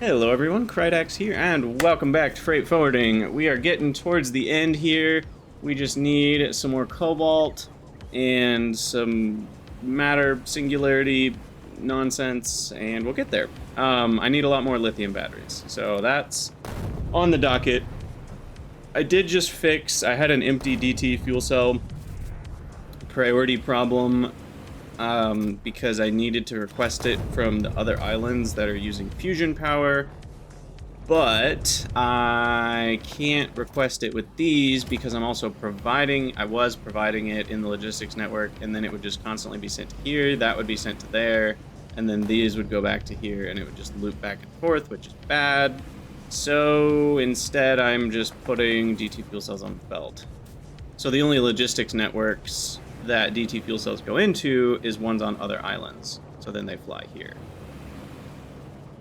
Hello everyone, Krydax here, and welcome back to Freight Forwarding. We are getting towards the end here. We just need some more Cobalt and some matter singularity nonsense, and we'll get there. I need a lot more lithium batteries, so that's on the docket. I did just fix, I had an empty DT fuel cell priority problem because I needed to request it from the other islands that are using fusion power, but I can't request it with these because I'm also I was providing it in the logistics network, and then it would just constantly be sent to here, that would be sent to there, and then these would go back to here, and it would just loop back and forth, which is bad. So instead, I'm just putting DT fuel cells on the belt. So the only logistics networks that DT fuel cells go into is ones on other islands. So then they fly here.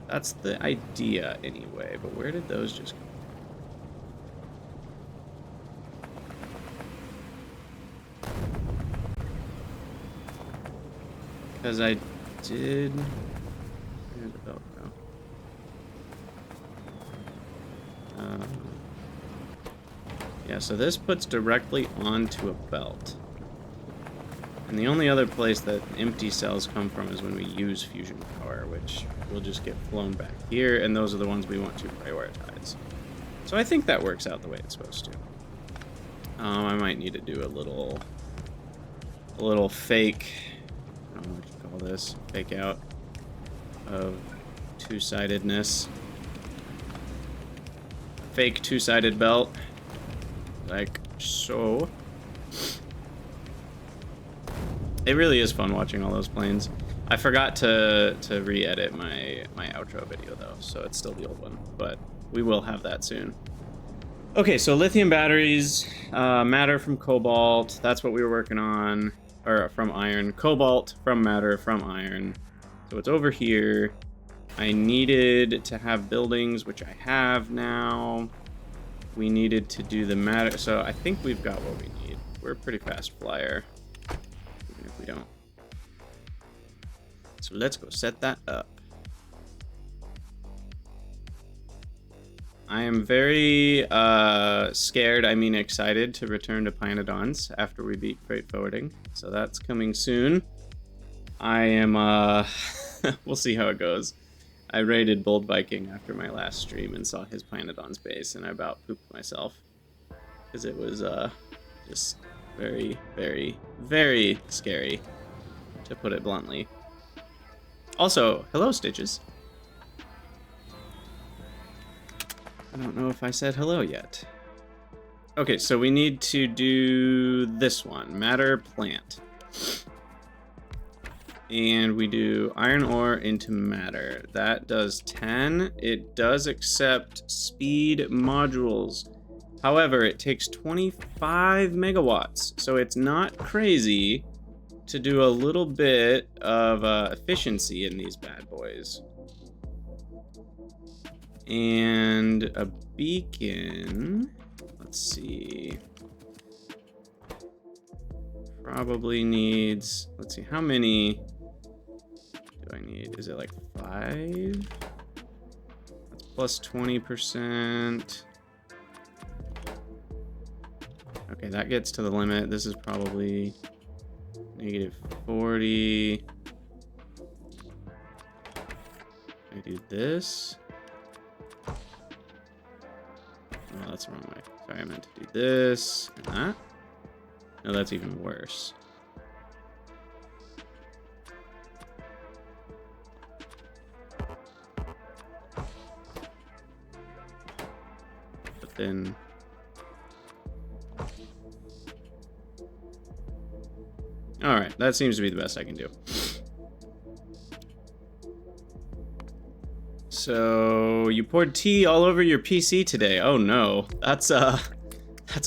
That's the idea anyway, but where did those just go? Because I did... Where did the belt go? Yeah, so this puts directly onto a belt. And the only other place that empty cells come from is when we use fusion power, which will just get flown back here, and those are the ones we want to prioritize. So I think that works out the way it's supposed to. I might need to do a little fake, I don't know what you call this, fake out of two-sidedness. Fake two-sided belt, like so. It really is fun watching all those planes. I forgot to re-edit my outro video though, so it's still the old one, but we will have that soon. Okay, so lithium batteries, matter from cobalt, that's what we were working on, or from iron. Cobalt from matter from iron. So it's over here. I needed to have buildings, which I have now. We needed to do the matter, so I think we've got what we need. We're a pretty fast flyer. If we don't. So let's go set that up. I am very scared, I mean excited, to return to Pynodons after we beat Freight Forwarding. So that's coming soon. I am, we'll see how it goes. I raided Bold Viking after my last stream and saw his Pynodons base, and I about pooped myself. Because it was just very, very, very scary, to put it bluntly. Also, hello, Stitches. I don't know if I said hello yet. Okay, so we need to do this one, matter plant. And we do iron ore into matter. That does 10. It does accept speed modules. However, it takes 25 megawatts, so it's not crazy to do a little bit of efficiency in these bad boys. And a beacon, let's see, probably needs, let's see, how many do I need? Is it like 5? That's plus 20%. Okay, that gets to the limit. This is probably negative 40. I do this. Oh, that's the wrong way. Sorry, I meant to do this and that. No, that's even worse. But then... Alright, that seems to be the best I can do. So, you poured tea all over your PC today. Oh no, that's a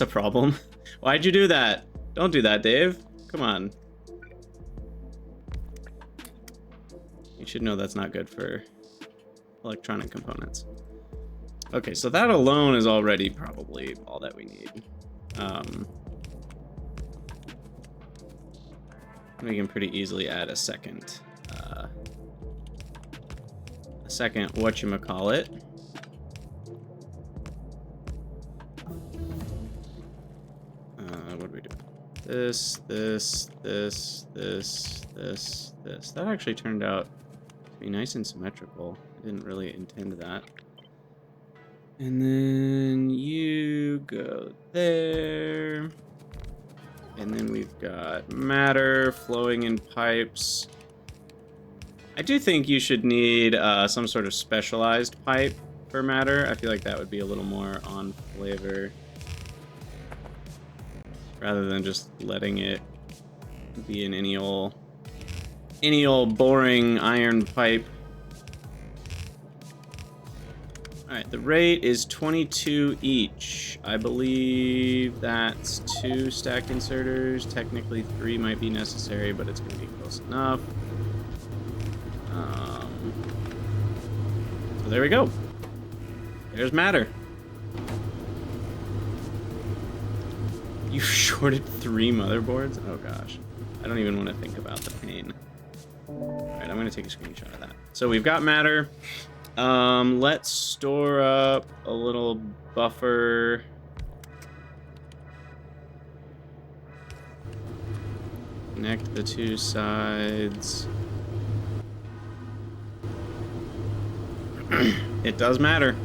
problem. Why'd you do that? Don't do that, Dave. Come on. You should know that's not good for electronic components. Okay, so that alone is already probably all that we need. We can pretty easily add a second second whatchamacallit. What do we do? This. That actually turned out to be nice and symmetrical. I didn't really intend that. And then you go there. And then we've got matter flowing in pipes. I do think you should need some sort of specialized pipe for matter. I feel like that would be a little more on flavor, rather than just letting it be in any old boring iron pipe. Alright, the rate is 22 each. I believe that's 2 stacked inserters. Technically 3 might be necessary, but it's going to be close enough. So there we go. There's matter. You shorted 3 motherboards? Oh gosh. I don't even want to think about the pain. Alright, I'm going to take a screenshot of that. So we've got matter. Let's store up a little buffer. Connect the 2 sides. It does matter.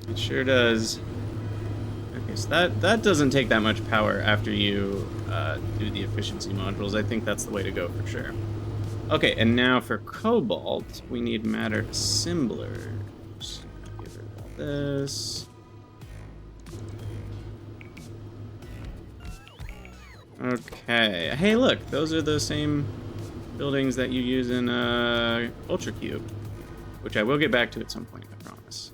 It sure does. Okay, so that doesn't take that much power after you do the efficiency modules. I think that's the way to go for sure. Okay, and now for Cobalt, we need matter assemblers. Get rid of all this. Okay. Hey, look, those are the same buildings that you use in Ultra Cube, which I will get back to at some point, I promise.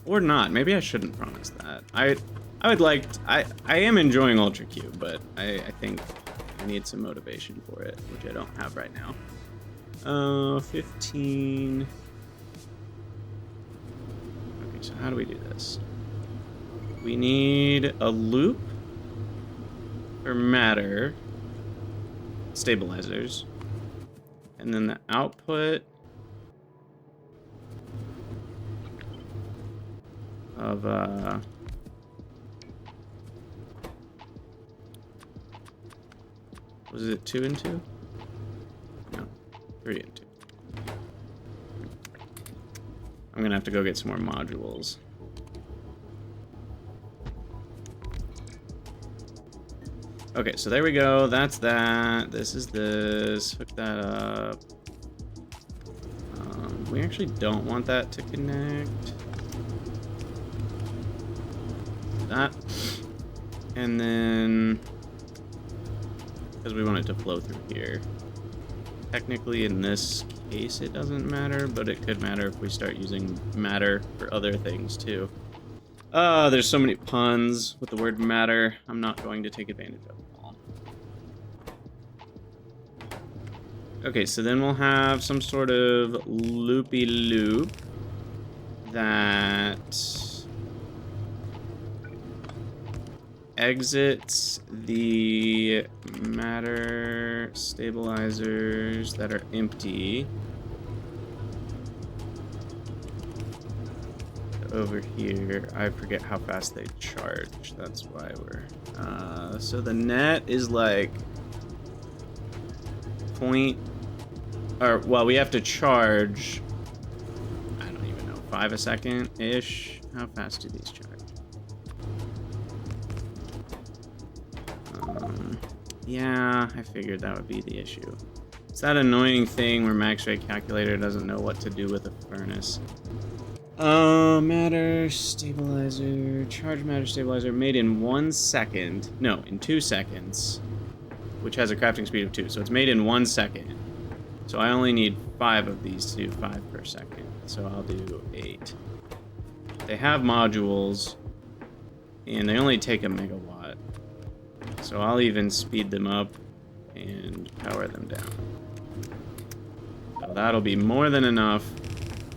Or not. Maybe I shouldn't promise that. I would like... I am enjoying Ultra Cube, but I think I need some motivation for it, which I don't have right now. 15... Okay, so how do we do this? We need a loop for matter stabilizers. And then the output of was it 2 and 2? No, 3 and 2. I'm gonna have to go get some more modules. Okay, so there we go. That's that. This is this. Hook that up. We actually don't want that to connect. That. And then... because we want it to flow through here. Technically, in this case, it doesn't matter, but it could matter if we start using matter for other things, too. There's so many puns with the word matter. I'm not going to take advantage of them all. Okay, so then we'll have some sort of loopy-loop that exits the matter stabilizers that are empty over here. I forget how fast they charge. That's why we're... so the net is like... well, we have to charge... I don't even know, 5 a second-ish? How fast do these charge? Yeah, I figured that would be the issue. It's that annoying thing where max rate calculator doesn't know what to do with a furnace. Matter stabilizer, charge matter stabilizer made in 1 second. No, in 2 seconds, which has a crafting speed of 2. So it's made in 1 second. So I only need 5 of these to 5 per second. So I'll do 8. They have modules, and they only take a megawatt. So I'll even speed them up and power them down. So that'll be more than enough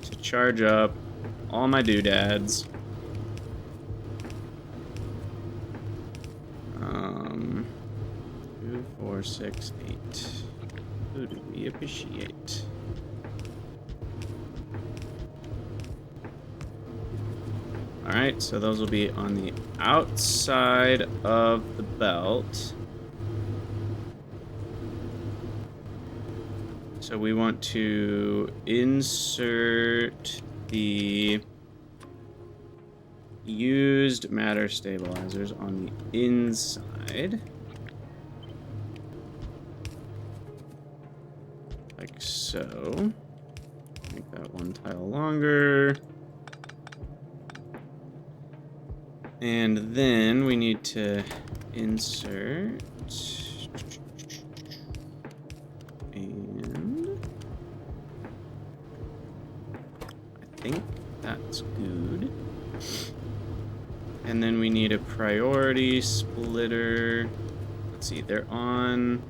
to charge up all my doodads. 2, 4, 6, 8. Who do we appreciate? Alright, so those will be on the outside of the belt. So we want to insert the used matter stabilizers on the inside. Like so. Make that one tile longer. And then we need to insert. And I think that's good. And then we need a priority splitter. Let's see, they're on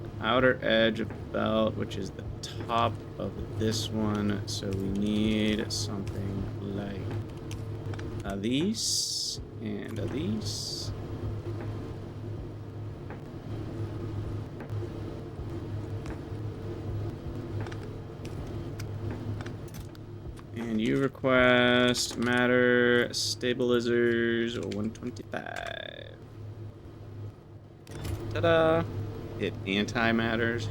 the outer edge of the belt, which is the top of this one. So we need something like these and these. And you request matter stabilizers 125. Ta-da! It anti-matters.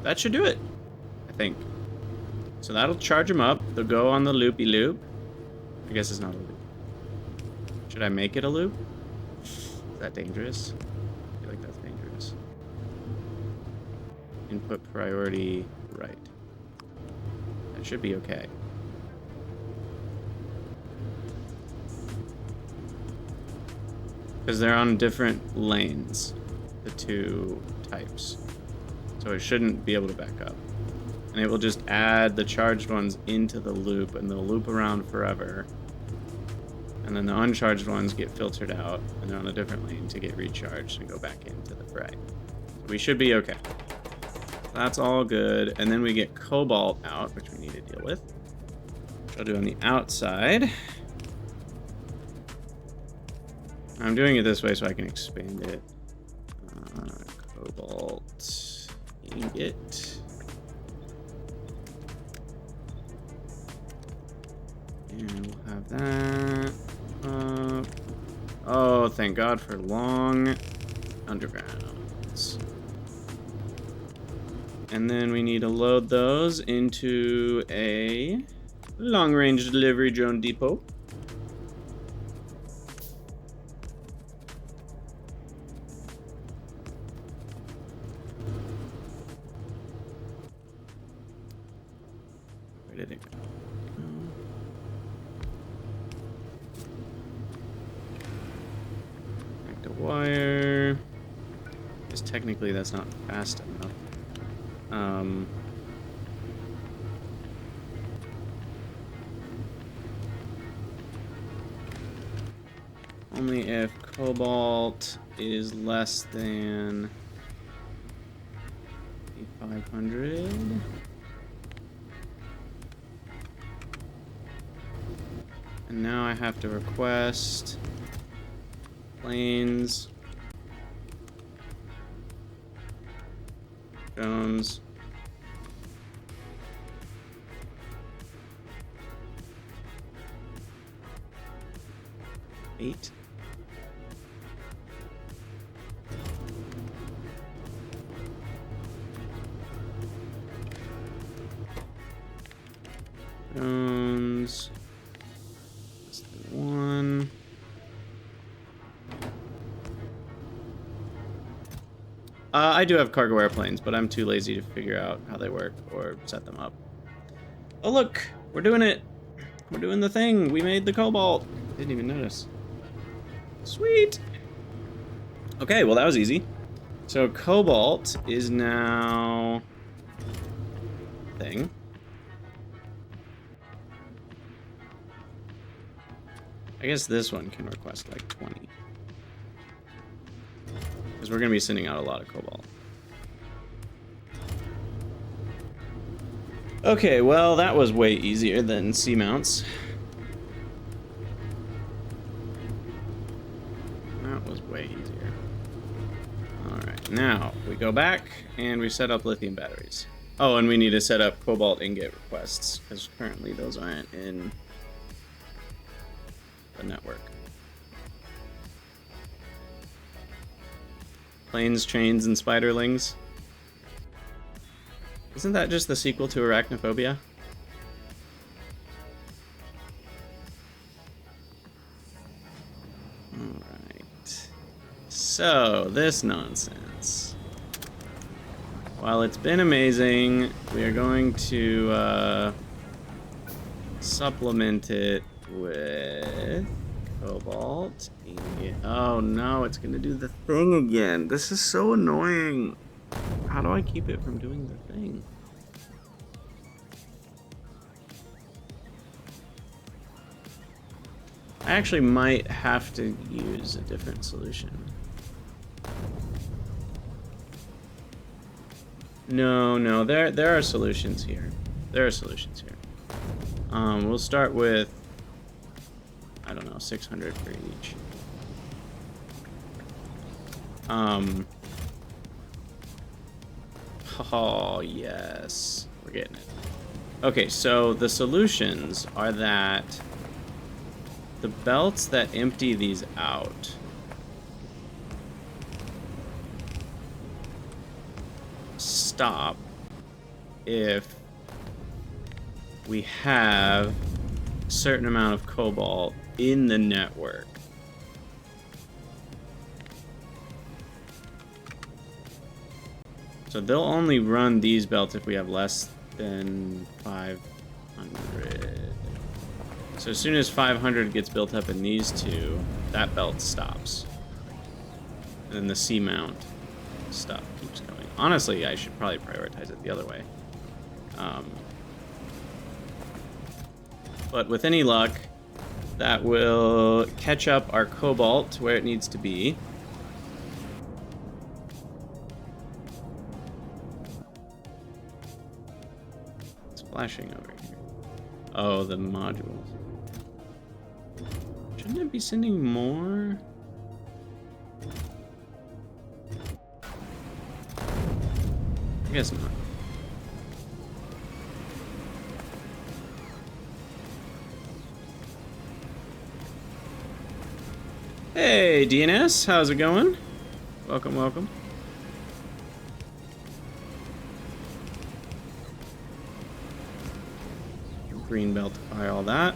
That should do it, I think. So that'll charge them up. They'll go on the loopy-loop. I guess it's not a loop. Should I make it a loop? Is that dangerous? I feel like that's dangerous. Input priority right. That should be okay. Because they're on different lanes, the two types. So it shouldn't be able to back up. And it will just add the charged ones into the loop, and they'll loop around forever. And then the uncharged ones get filtered out, and they're on a different lane to get recharged and go back into the fray. So we should be okay. That's all good. And then we get Cobalt out, which we need to deal with. I'll do on the outside. I'm doing it this way so I can expand it. Cobalt ingot. And we'll have that up. Oh, thank God for long undergrounds. And then we need to load those into a long-range delivery drone depot. Where did it go? Back to wire. Because technically that's not fast enough. Only if Cobalt is less than 500. And now I have to request planes, Jones, eight. Jones. That's the one. I do have cargo airplanes, but I'm too lazy to figure out how they work or set them up. Oh look, we're doing it. We're doing the thing. We made the Cobalt. Didn't even notice. Sweet. Okay, well that was easy. So Cobalt is now thing. I guess this one can request like 20. Because we're going to be sending out a lot of Cobalt. Okay, well that was way easier than C-mounts. That was way easier. Alright, now we go back and we set up lithium batteries. Oh, and we need to set up Cobalt ingot requests, because currently those aren't in the network. Planes, trains, and spiderlings. Isn't that just the sequel to Arachnophobia? Alright. So, this nonsense. While it's been amazing, we are going to supplement it with Cobalt. Oh no, it's gonna do the thing again. This is so annoying. How do I keep it from doing the thing? I actually might have to use a different solution. No, there are solutions here. There are solutions here. We'll start with, I don't know, 600 for each. Oh, yes. We're getting it. Okay, so the solutions are that the belts that empty these out stop if we have a certain amount of Cobalt in the network. So they'll only run these belts if we have less than 500. So as soon as 500 gets built up in these two, that belt stops. And then the C-mount stuff keeps going. Honestly, I should probably prioritize it the other way. But with any luck, that will catch up our Cobalt to where it needs to be. It's flashing over here. Oh, the modules. Shouldn't it be sending more? I guess not. Hey, DNS, how's it going? Welcome, welcome. Green belt to buy all that.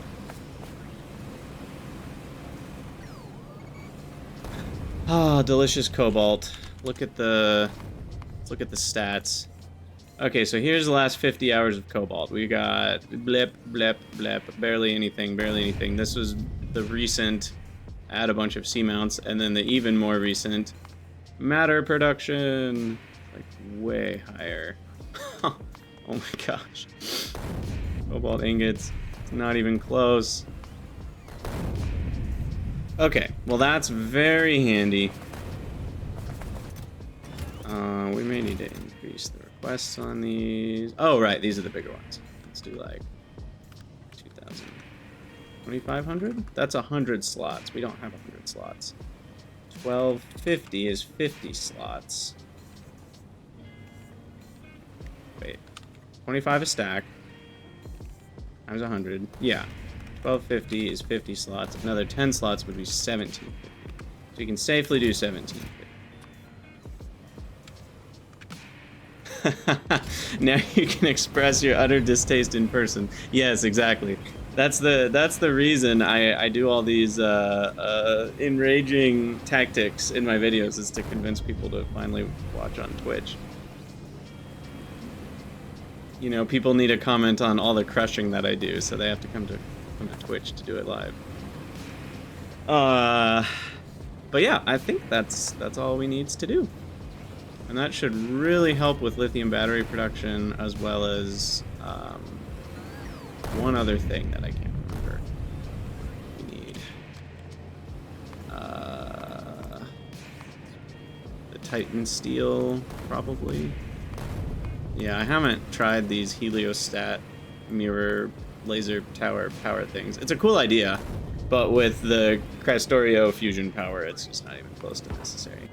Ah, delicious Cobalt. Let's look at the stats. Okay, so here's the last 50 hours of Cobalt. We got blip, blip, blip, barely anything, barely anything. This was the recent add a bunch of C-mounts, and then the even more recent matter production, like way higher. Oh my gosh. Cobalt ingots, it's not even close. Okay, well that's very handy. We may need to increase the requests on these. Oh right, these are the bigger ones. Let's do like 2,000. 2,500? That's 100 slots. We don't have 100 slots. 1,250 is 50 slots. Wait. 25 a stack. Times 100. Yeah. 1,250 is 50 slots. Another 10 slots would be 1,750. So you can safely do 1,750. Now you can express your utter distaste in person. Yes, exactly. That's the reason I do all these enraging tactics in my videos, is to convince people to finally watch on Twitch. You know, people need to comment on all the crushing that I do, so they have to come to Twitch to do it live. But yeah, I think that's all we needs to do. And that should really help with lithium battery production, as well as one other thing that I can't remember. We need the Titan steel, probably. Yeah, I haven't tried these heliostat mirror laser tower power things. It's a cool idea, but with the Factorio fusion power, it's just not even close to necessary.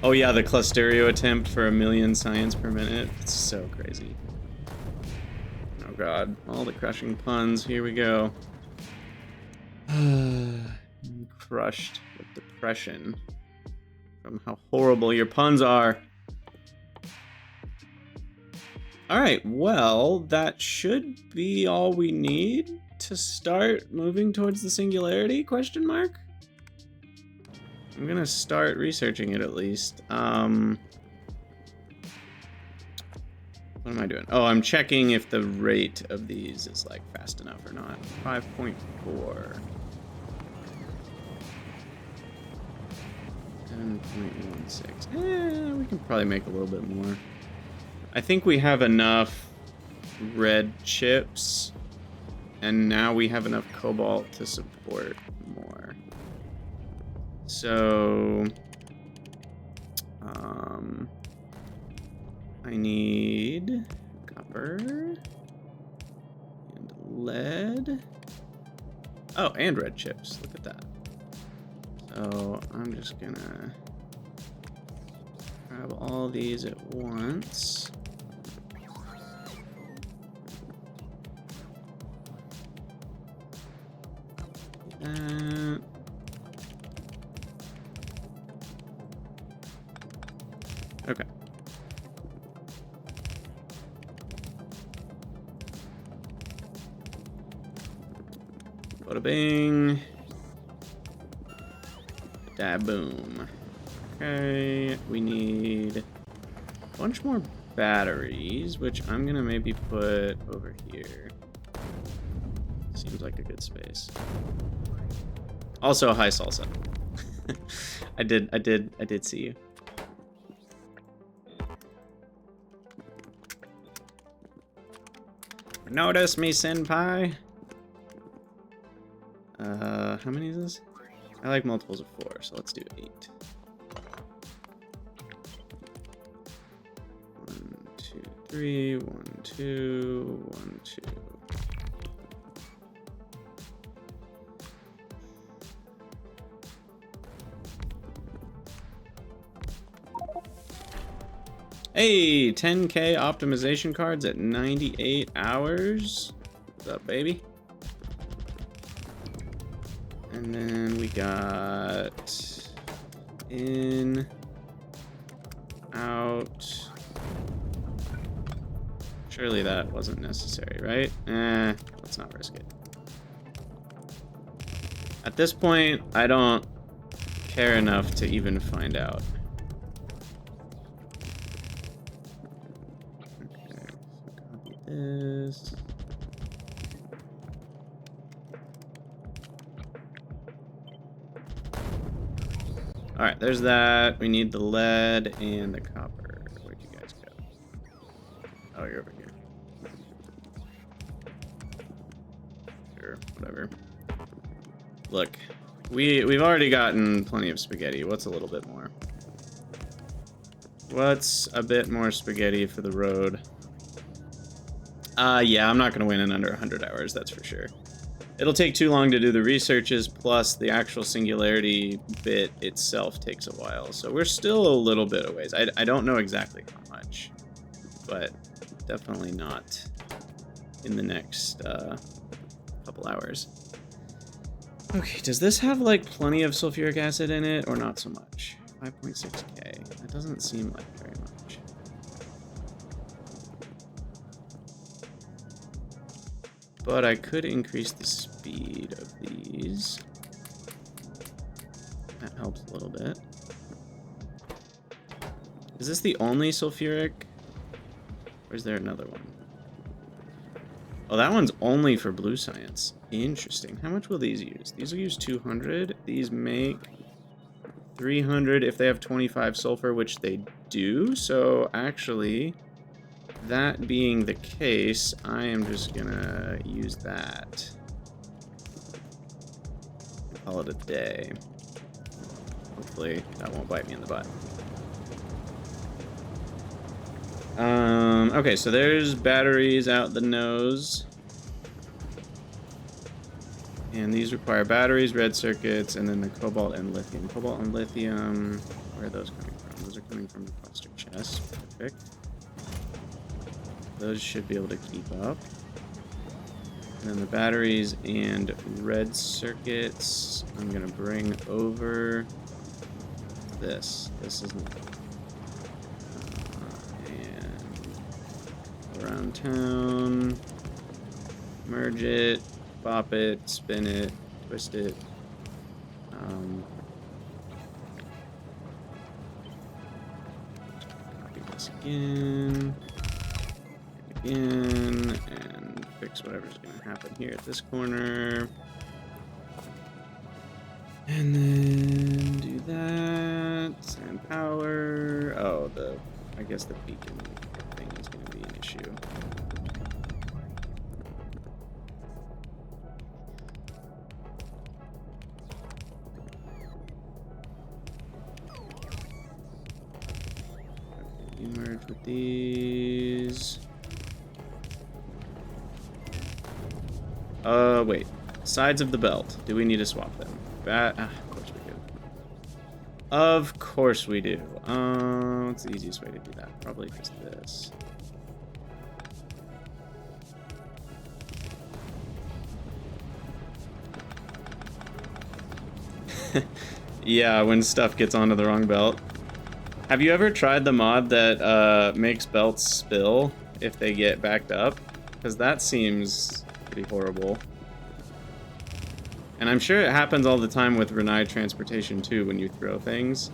Oh yeah, the Clusterio attempt for 1,000,000 science per minute. It's so crazy. Oh god, all the crushing puns. Here we go. Crushed with depression from how horrible your puns are. Alright, well, that should be all we need to start moving towards the singularity, question mark? I'm gonna start researching it at least. What am I doing? Oh, I'm checking if the rate of these is like fast enough or not. 5.4. 10.16. We can probably make a little bit more. I think we have enough red chips, and now we have enough cobalt to support more. So, I need copper and lead. Oh, and red chips. Look at that. So I'm just gonna grab all these at once. That. Okay. Bada bing. Da boom. Okay, we need a bunch more batteries, which I'm gonna maybe put over here. Seems like a good space. Also, hi salsa. I did see you. Notice me, senpai. How many is this? I like multiples of 4, so let's do 8. 1, 2, 3, 1, 2, 1, 2. Hey, 10K optimization cards at 98 hours. What's up, baby? And then we got in, out. Surely that wasn't necessary, right? Let's not risk it. At this point, I don't care enough to even find out. Okay, so copy this. All right, there's that. We need the lead and the copper. Where'd you guys go? Oh, you're over here. Sure, whatever. Look, we've already gotten plenty of spaghetti. What's a little bit more? What's a bit more spaghetti for the road? Yeah, I'm not gonna win in under 100 hours, that's for sure. It'll take too long to do the researches, plus the actual singularity bit itself takes a while. So we're still a little bit a ways. I don't know exactly how much, but definitely not in the next couple hours. Okay, does this have like plenty of sulfuric acid in it or not so much? 5.6K. That doesn't seem like very much. But I could increase the speed of these. That helps a little bit. Is this the only sulfuric? Or is there another one? Oh, that one's only for blue science. Interesting. How much will these use? These will use 200. These make 300 if they have 25 sulfur, which they do. So actually, that being the case, I am just gonna use that. Call it a day. Hopefully that won't bite me in the butt. Okay, so there's batteries out the nose. And these require batteries, red circuits, and then the cobalt and lithium. Cobalt and lithium, where are those coming from? Those coming from the cluster chest. Perfect. Those should be able to keep up. And then the batteries and red circuits, I'm gonna bring over this. This is and around town. Merge it, bop it, spin it, twist it. Copy this again. Again, and fix whatever's going to happen here at this corner. And then do that. And power. Oh, I guess the beacon thing is going to be an issue. Okay, you merge with these. Wait. Sides of the belt. Do we need to swap them? Of course we do. Of course we do. What's the easiest way to do that? Probably just this. Yeah, when stuff gets onto the wrong belt. Have you ever tried the mod that makes belts spill if they get backed up? Because that seems pretty horrible. And I'm sure it happens all the time with Renai transportation too when you throw things.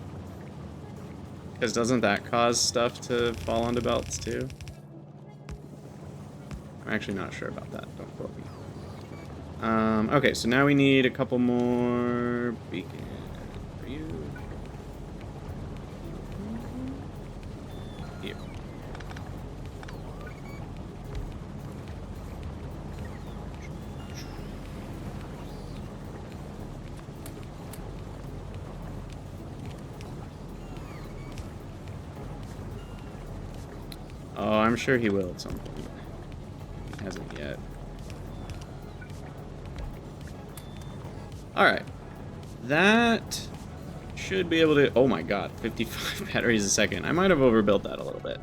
Because doesn't that cause stuff to fall onto belts too? I'm actually not sure about that, don't quote me. Okay, so now we need a couple more beacons for you. Here. Oh, I'm sure he will at some point. He hasn't yet. Alright. That should be able to... Oh my god, 55 batteries a second. I might have overbuilt that a little bit.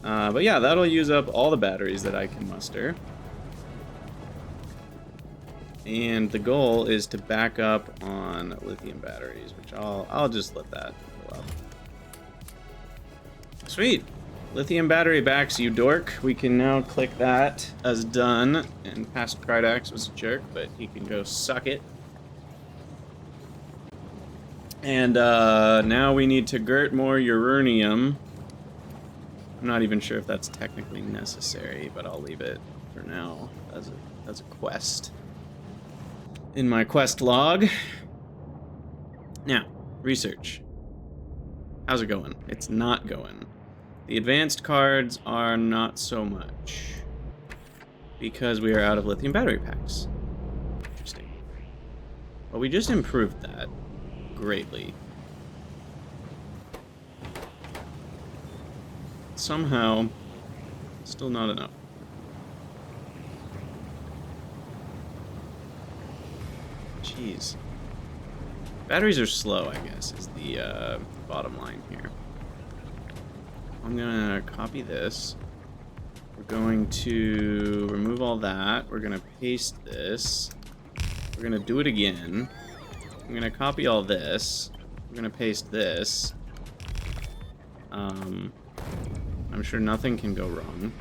But yeah, that'll use up all the batteries that I can muster. And the goal is to back up on lithium batteries, which I'll just let that go up. Sweet! Lithium battery backs, you dork. We can now click that as done. And past Krydax was a jerk, but he can go suck it. And now we need to gert more uranium. I'm not even sure if that's technically necessary, but I'll leave it for now as a quest. In my quest log. Now, research. How's it going? It's not going. The advanced cards are not so much. Because we are out of lithium battery packs. Interesting. Well, we just improved that greatly. Somehow, still not enough. Jeez. Batteries are slow, I guess, is the bottom line here. I'm gonna copy this. We're going to remove all that. We're gonna paste this. We're gonna do it again. I'm gonna copy all this. We're gonna paste this. I'm sure nothing can go wrong.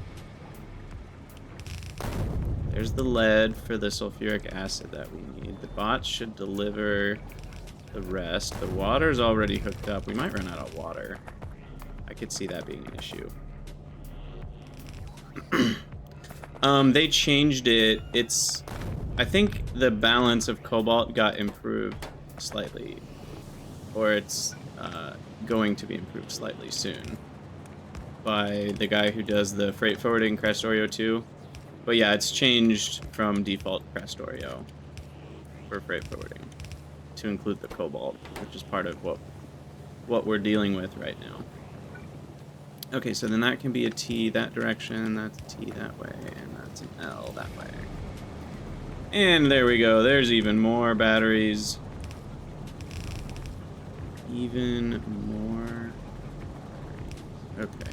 There's the lead for the sulfuric acid that we need. The bots should deliver the rest. The water's already hooked up. We might run out of water. I could see that being an issue. They changed it. I think the balance of Cobalt got improved slightly. Or it's going to be improved slightly soon. By the guy who does the freight forwarding Factorio 2. But yeah, it's changed from default Factorio for freight forwarding to include the Cobalt, which is part of what we're dealing with right now. Okay, so then that can be a T that direction, that's a T that way, and that's an L that way. And there we go, there's even more batteries. Even more Okay.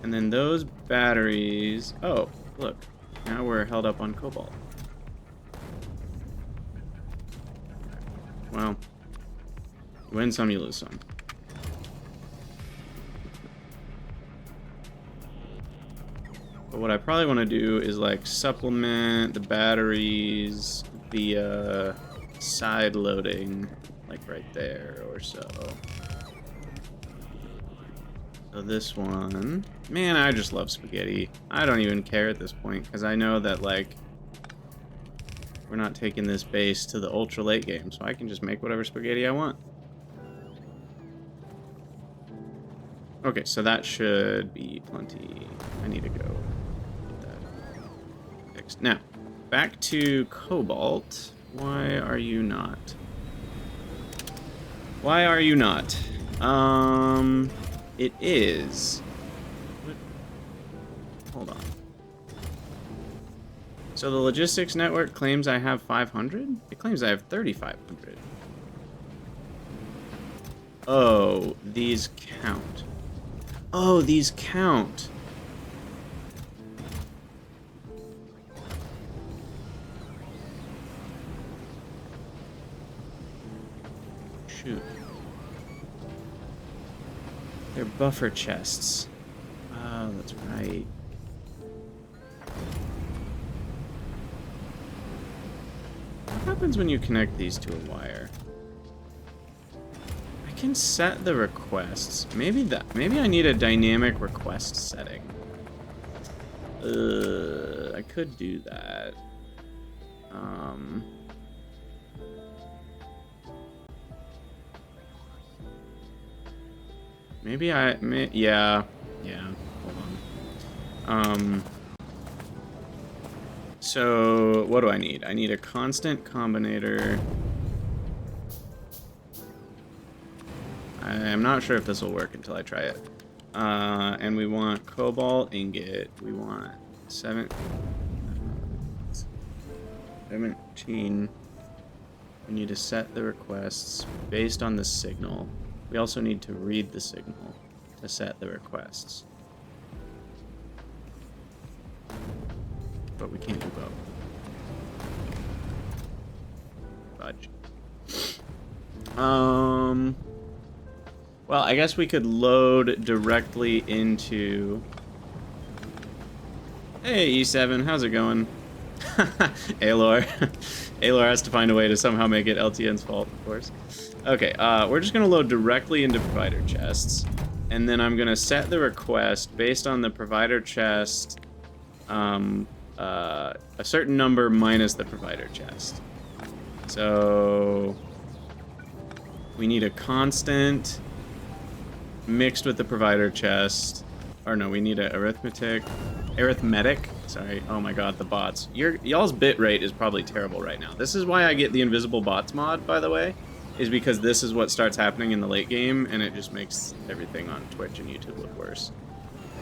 And then those batteries... Oh, look. Now we're held up on cobalt. Well, you win some, you lose some. But what I probably want to do is, like, supplement the batteries via side loading, like right there or so. So this one... Man, I just love spaghetti. I don't even care at this point, because I know that, like, we're not taking this base to the ultra late game, so I can just make whatever spaghetti I want. Okay, so that should be plenty. I need to go get that fixed. Now, back to Cobalt. Why are you not? Why are you not? It is... What? Hold on. So the logistics network claims I have 500? It claims I have 3,500. Oh, these count. Oh, these count. Shoot. They're buffer chests. Oh, that's right. What happens when you connect these to a wire? I can set the requests. Maybe I need a dynamic request setting. I could do that. Yeah, hold on. So what do I need? I need a constant combinator. I'm not sure if this will work until I try it. And we want cobalt ingot. We want 17. We need to set the requests based on the signal. We also need to read the signal to set the requests. But we can't do both. Fudge. Well, I guess we could load directly into... Hey, E7, how's it going? Aelor. Aelor has to find a way to somehow make it LTN's fault, of course. Okay, we're just gonna load directly into provider chests. And then I'm gonna set the request based on the provider chest, a certain number minus the provider chest. So we need a constant mixed with the provider chest. Or no, we need an arithmetic. Sorry. Oh my god, the bots. Y'all's bit rate is probably terrible right now. This is why I get the invisible bots mod, by the way, is because this is what starts happening in the late game, and it just makes everything on Twitch and YouTube look worse.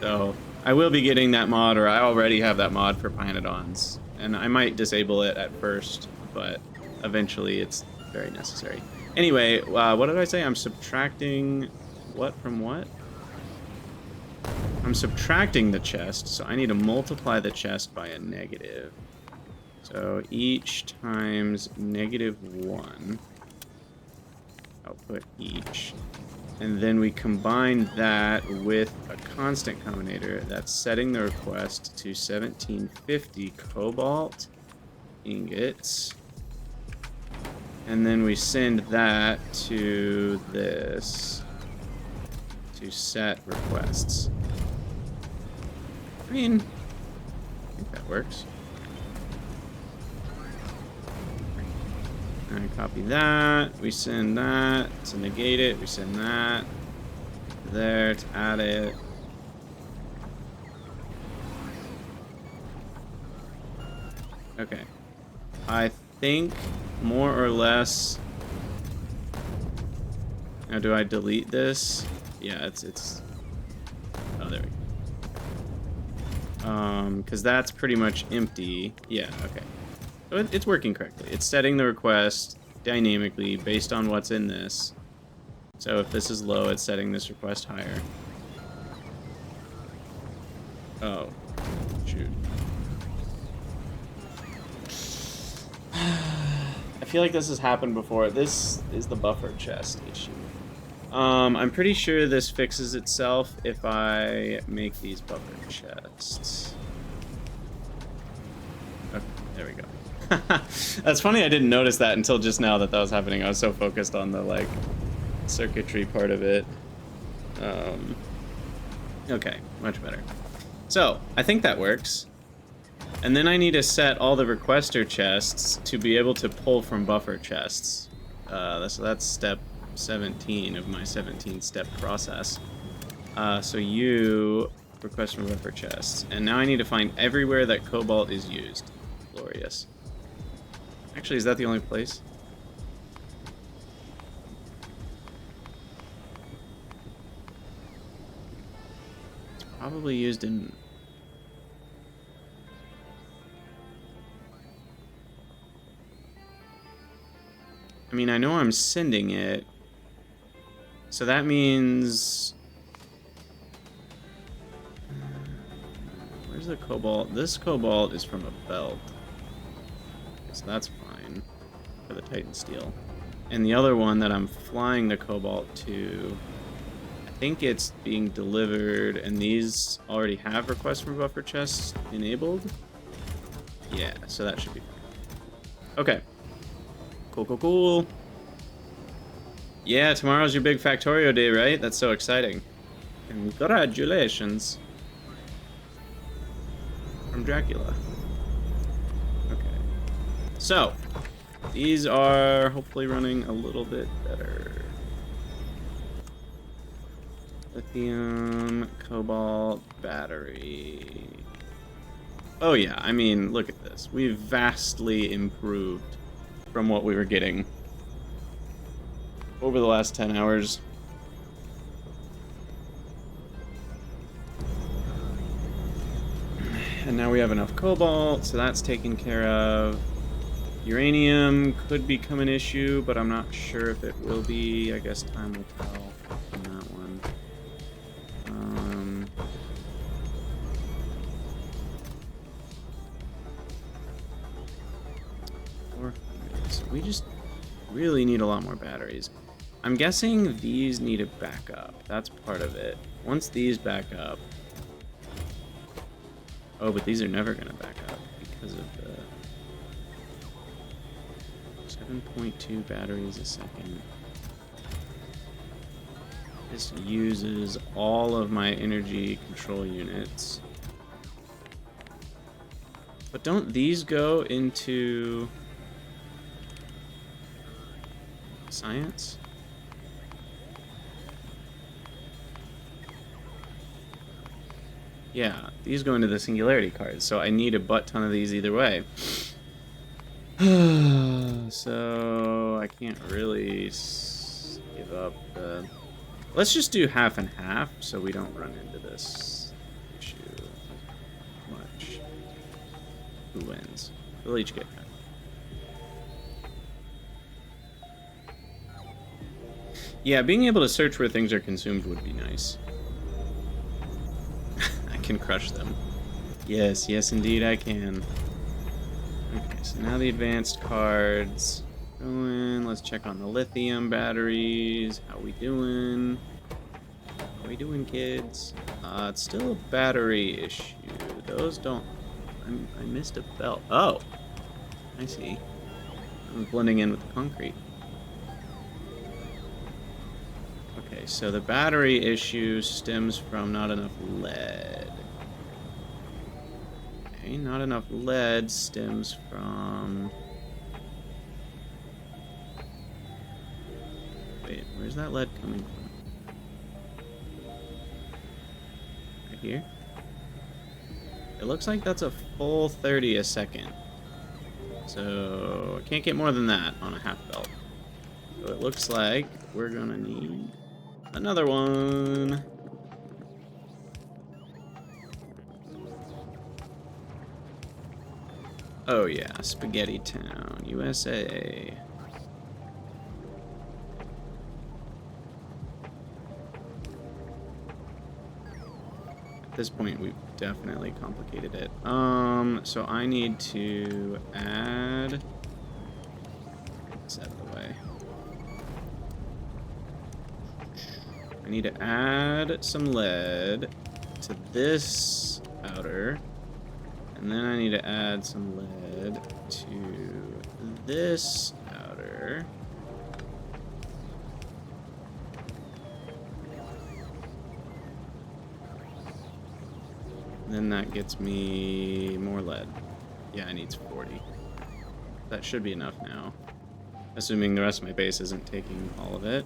So I will be getting that mod, or I already have that mod for Pyanodons, and I might disable it at first, but eventually it's very necessary. Anyway, what did I say? I'm subtracting what from what? I'm subtracting the chest, so I need to multiply the chest by a negative. So each times -1. Output each. And then we combine that with a constant combinator that's setting the request to 1750 cobalt ingots. And then we send that to this to set requests. I mean, I think that works. I copy that, we send that to negate it, we send that there to add it. Okay. I think more or less. Now do I delete this? Yeah, it's oh, there we go. Because that's pretty much empty. Yeah, okay. So it's working correctly. It's setting the request dynamically based on what's in this. So if this is low, it's setting this request higher. Oh, shoot. I feel like this has happened before. This is the buffer chest issue. I'm pretty sure this fixes itself if I make these buffer chests. Okay, there we go. That's funny, I didn't notice that until just now that was happening. I was so focused on the, like, circuitry part of it. Okay, much better. So, I think that works. And then I need to set all the requester chests to be able to pull from buffer chests. So that's step 17 of my 17-step process. So you request from buffer chests. And now I need to find everywhere that cobalt is used. Glorious. Actually, is that the only place? It's probably used in... I mean, I know I'm sending it. So that means... Where's the cobalt? This cobalt is from a belt. So that's fine for the Titan steel. And the other one that I'm flying the cobalt to, I think it's being delivered, and these already have requests from buffer chests enabled. Yeah, so that should be fine. Okay. Cool, cool, cool. Yeah, tomorrow's your big Factorio day, right? That's so exciting. Congratulations. From Dracula. Okay. So, these are hopefully running a little bit better. Lithium, cobalt, battery. Oh yeah, I mean, look at this. We've vastly improved from what we were getting over the last 10 hours. And now we have enough cobalt, so that's taken care of. Uranium could become an issue, but I'm not sure if it will be. I guess time will tell on that one. So we just really need a lot more batteries. I'm guessing these need a backup. That's part of it. Once these back up... Oh, but these are never going to back up because of the 7.2 batteries a second. This uses all of my energy control units. But don't these go into science? Yeah, these go into the singularity cards, so I need a butt ton of these either way. So I can't really give up the... Let's just do half and half so we don't run into this issue much. Who wins? We'll each get half. Yeah, being able to search where things are consumed would be nice. I can crush them. Yes, yes indeed I can. Okay, so now the advanced cards. Going, let's check on the lithium batteries. How we doing? How we doing, kids? It's still a battery issue. Those don't... I missed a belt. Oh! I see. I'm blending in with the concrete. Okay, so the battery issue stems from not enough lead. Okay, not enough lead stems from... Wait, where's that lead coming from? Right here? It looks like that's a full 30 a second. So I can't get more than that on a half belt. So it looks like we're gonna need another one. Oh yeah, Spaghetti Town, USA. At this point, we've definitely complicated it. So I need to add... This out of the way. I need to add some lead to this outer, and then I need to add some lead to this outer. Then that gets me more lead. Yeah, I need 40. That should be enough now. Assuming the rest of my base isn't taking all of it.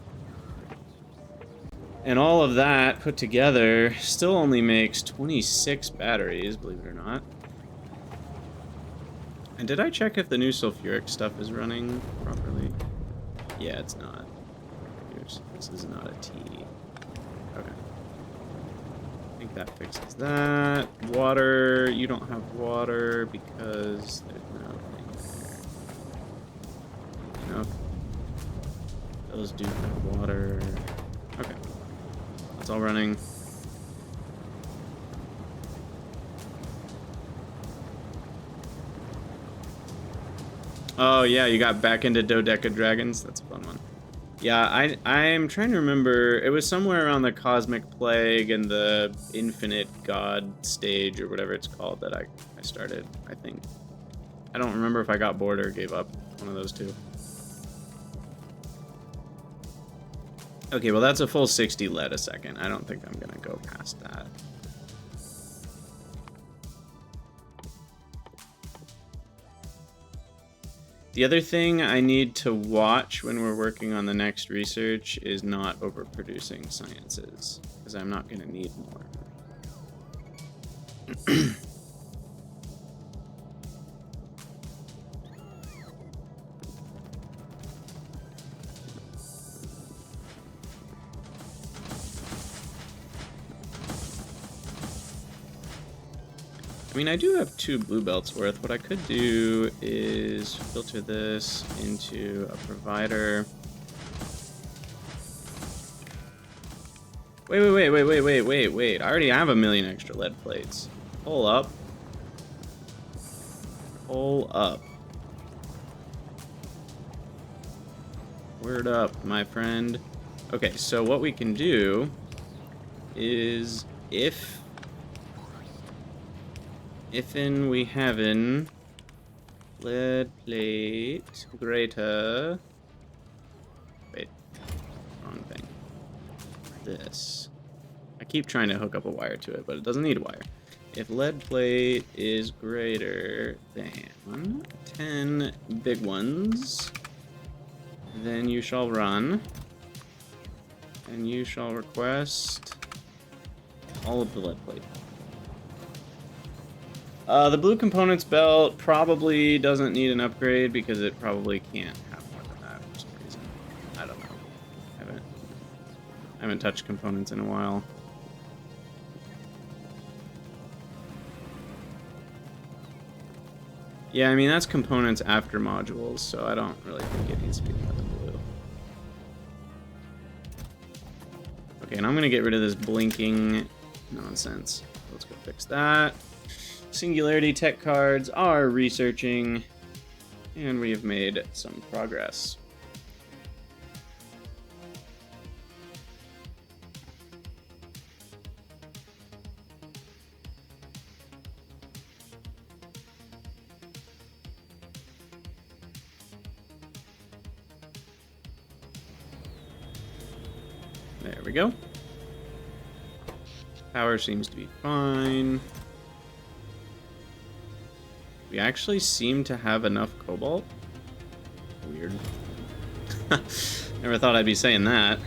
And all of that put together still only makes 26 batteries, believe it or not. And did I check if the new sulfuric stuff is running properly? Yeah, it's not. This is not a T. Okay. I think that fixes that. Water, you don't have water because there's nothing there. Nope. Those do have water. Okay. That's all running. Oh yeah, you got back into Dodeca Dragons? That's a fun one. Yeah, I'm trying to remember. It was somewhere around the Cosmic Plague and the Infinite God stage or whatever it's called that I started, I think. I don't remember if I got bored or gave up. One of those two. Okay, well that's a full 60 lead a second. I don't think I'm gonna go past that. The other thing I need to watch when we're working on the next research is not overproducing sciences, because I'm not going to need more. I mean, I do have 2 blue belts worth. What I could do is filter this into a provider. Wait. I already have 1 million extra lead plates. Pull up. Pull up. Word up, my friend. Okay, so what we can do is if in we having lead plate greater, wait, wrong thing, this. I keep trying to hook up a wire to it, but it doesn't need a wire. If lead plate is greater than 10 big ones, then you shall run, and you shall request all of the lead plate. The blue components belt probably doesn't need an upgrade because it probably can't have more than that for some reason. I don't know. I haven't touched components in a while. Yeah, I mean, that's components after modules, so I don't really think it needs to be more than blue. Okay, and I'm going to get rid of this blinking nonsense. Let's go fix that. Singularity tech cards are researching, and we have made some progress. There we go. Power seems to be fine. We actually seem to have enough cobalt. Weird. Never thought I'd be saying that.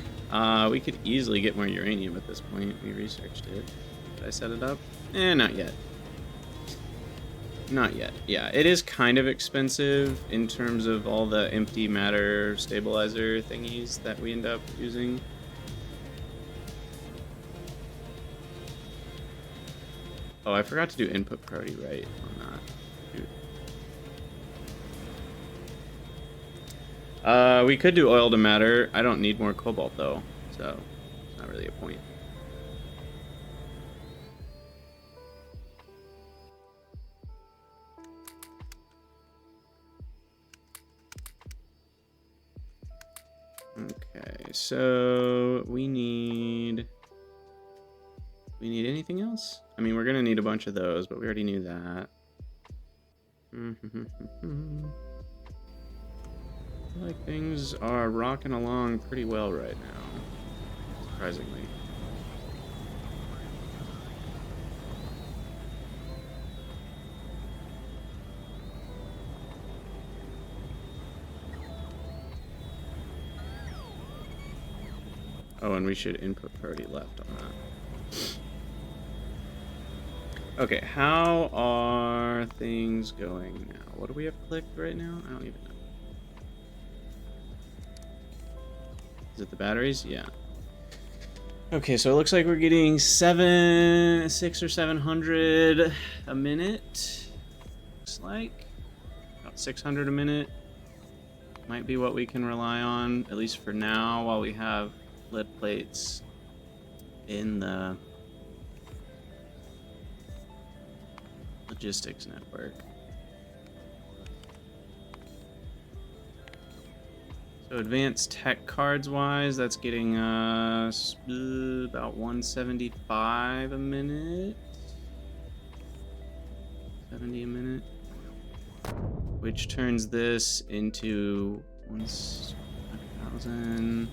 We could easily get more uranium at this point. We researched it. Did I set it up? Not yet. Not yet. Yeah, it is kind of expensive in terms of all the empty matter stabilizer thingies that we end up using. Oh, I forgot to do input priority right on that. We could do oil to matter. I don't need more cobalt though, so it's not really a point. so we need anything else? I mean, we're gonna need a bunch of those, but we already knew that. I feel like things are rocking along pretty well right now, surprisingly. Oh, and we should input priority left on that. Okay, how are things going now? What do we have clicked right now? I don't even know. Is it the batteries? Yeah. Okay, so it looks like we're getting 600 or 700 a minute. Looks like about 600 a minute might be what we can rely on, at least for now, while we have lead plates in the logistics network. So advanced tech cards wise, that's getting us about 175 a minute. 70 a minute. Which turns this into 1,000.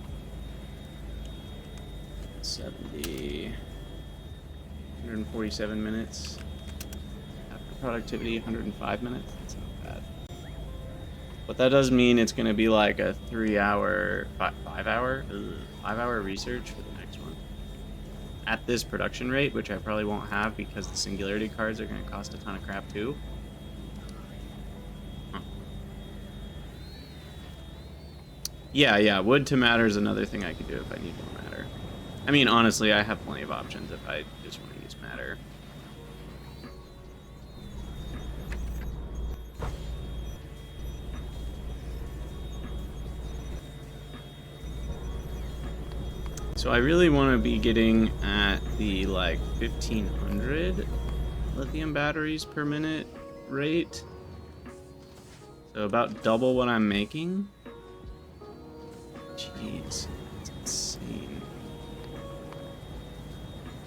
70. 147 minutes. After productivity, 105 minutes. That's not bad. But that does mean it's going to be like a 5 hour research for the next one. At this production rate, which I probably won't have because the singularity cards are going to cost a ton of crap too. Huh. Yeah, wood to matter is another thing I could do if I need more matter. I mean, honestly, I have plenty of options if I just want to use matter. So I really want to be getting at the like 1,500 lithium batteries per minute rate. So about double what I'm making. Jeez, that's insane.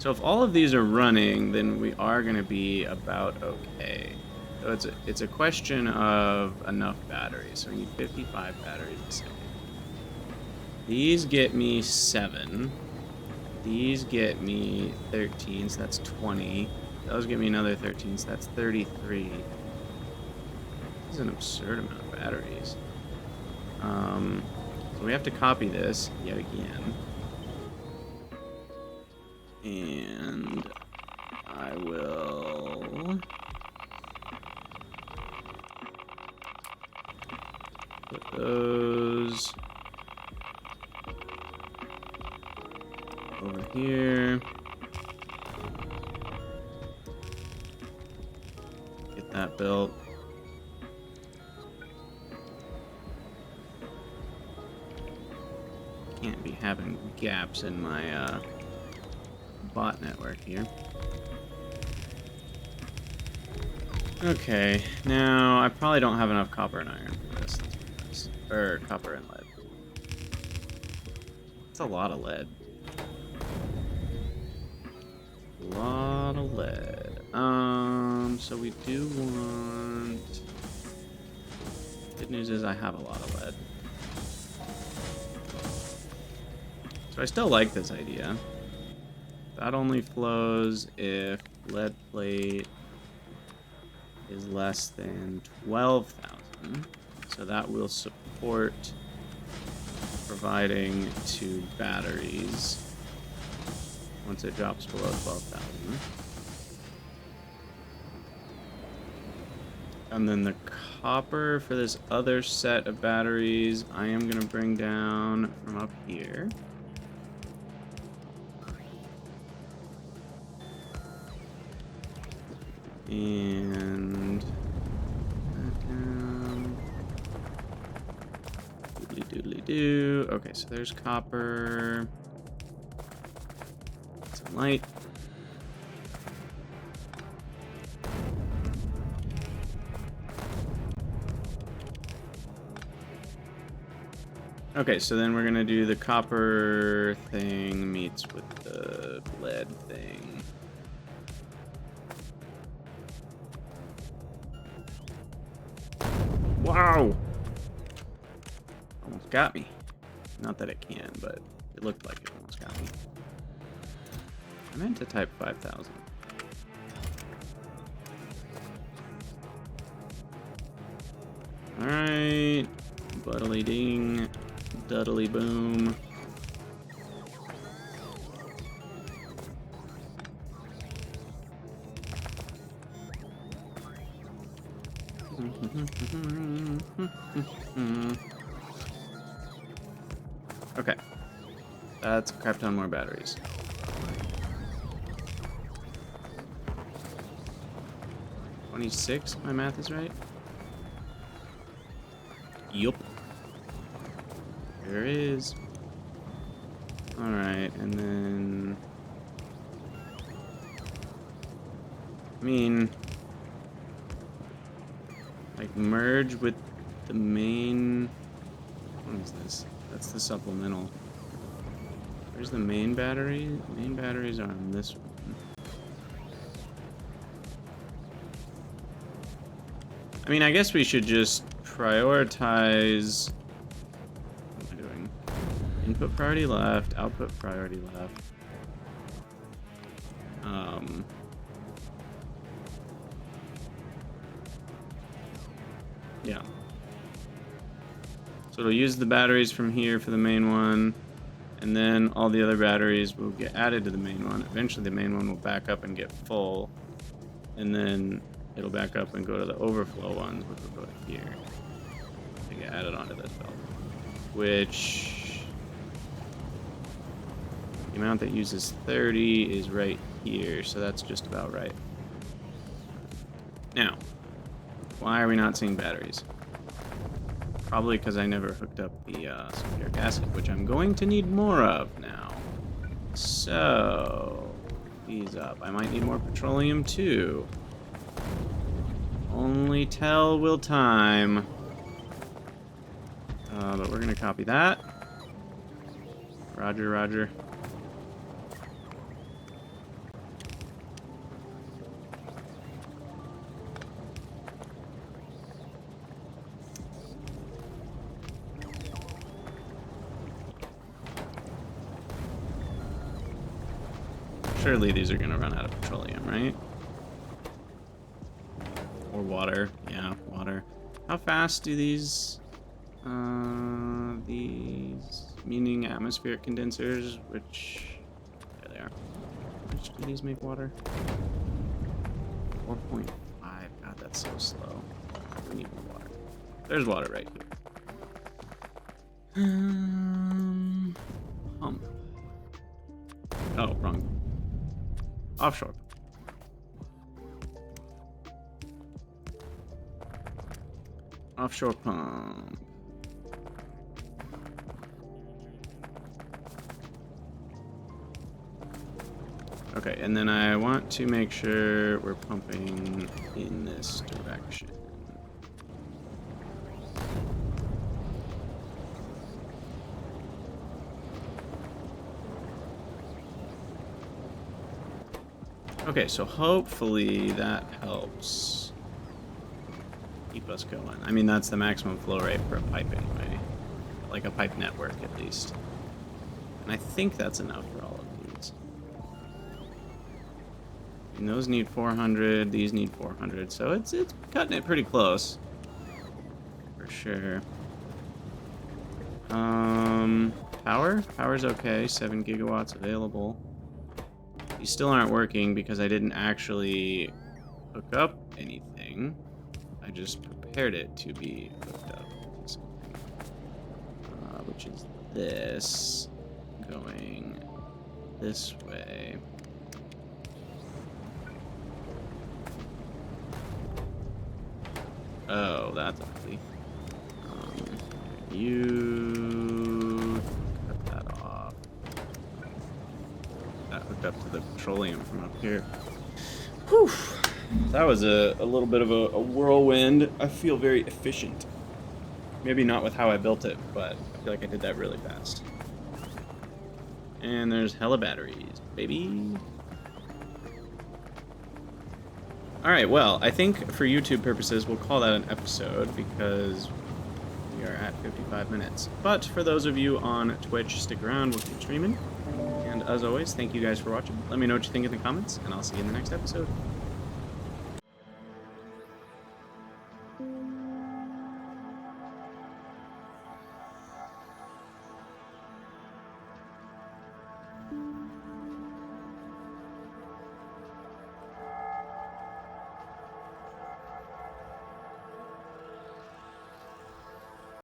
So if all of these are running, then we are going to be about okay. So it's a question of enough batteries. So we need 55 batteries a second. These get me 7. These get me 13, so that's 20. Those get me another 13, so that's 33. This is an absurd amount of batteries. So we have to copy this yet again. And I will put those over here. Get that built. Can't be having gaps in my bot network here. Okay, now I probably don't have enough copper and iron for this. Or copper and lead. That's a lot of lead. A lot of lead. So we do want... Good news is I have a lot of lead. So I still like this idea. That only flows if lead plate is less than 12,000. So that will support providing to batteries once it drops below 12,000. And then the copper for this other set of batteries, I am going to bring down from up here. And doodly-doodly-doo. Okay, so there's copper. Some light. Okay, so then we're gonna do the copper thing meets with the lead thing. Wow! Almost got me. Not that it can, but it looked like it almost got me. I meant to type 5,000. Alright. Buddly ding. Duddly boom. Okay. That's a crap ton more batteries. $26, my math is right? Yup. There is. Alright, and then... I mean... like, merge with the main... What is this? That's the supplemental. Where's the main battery? The main batteries are on this one. I mean, I guess we should just prioritize... What am I doing? Input priority left, output priority left. Yeah. So it'll use the batteries from here for the main one, and then all the other batteries will get added to the main one. Eventually the main one will back up and get full, and then it'll back up and go to the overflow ones, which will go to here. They get added onto this belt. Which... the amount that uses 30 is right here, so that's just about right. Now, why are we not seeing batteries? Probably because I never hooked up the sulfuric acid, which I'm going to need more of now. So, ease up. I might need more petroleum too. Only tell will time. But we're gonna copy that. Roger, roger. Surely these are gonna run out of petroleum, right? Or water. Yeah, water. How fast do these meaning atmospheric condensers, which, there they are. How much do these make water? 4.5. God, that's so slow. We need more water. There's water right here. Pump. Oh, wrong. Offshore. Offshore pump. Okay, and then I want to make sure we're pumping in this direction. Okay, so hopefully that helps keep us going. I mean, that's the maximum flow rate for a pipe anyway. Like a pipe network, at least. And I think that's enough for all of these. And those need 400, these need 400, so it's cutting it pretty close. For sure. Power's okay, 7 gigawatts available. These still aren't working because I didn't actually hook up anything. I just prepared it to be hooked up to something. Which is this, going this way. Oh, that's ugly. You cut that off. That hooked up to the petroleum from up here. Whew. That was a little bit of a whirlwind. I feel very efficient. Maybe not with how I built it, but I feel like I did that really fast. And there's hella batteries, baby. Alright, well, I think for YouTube purposes, we'll call that an episode because we are at 55 minutes. But for those of you on Twitch, stick around, we'll keep streaming. And as always, thank you guys for watching. Let me know what you think in the comments, and I'll see you in the next episode.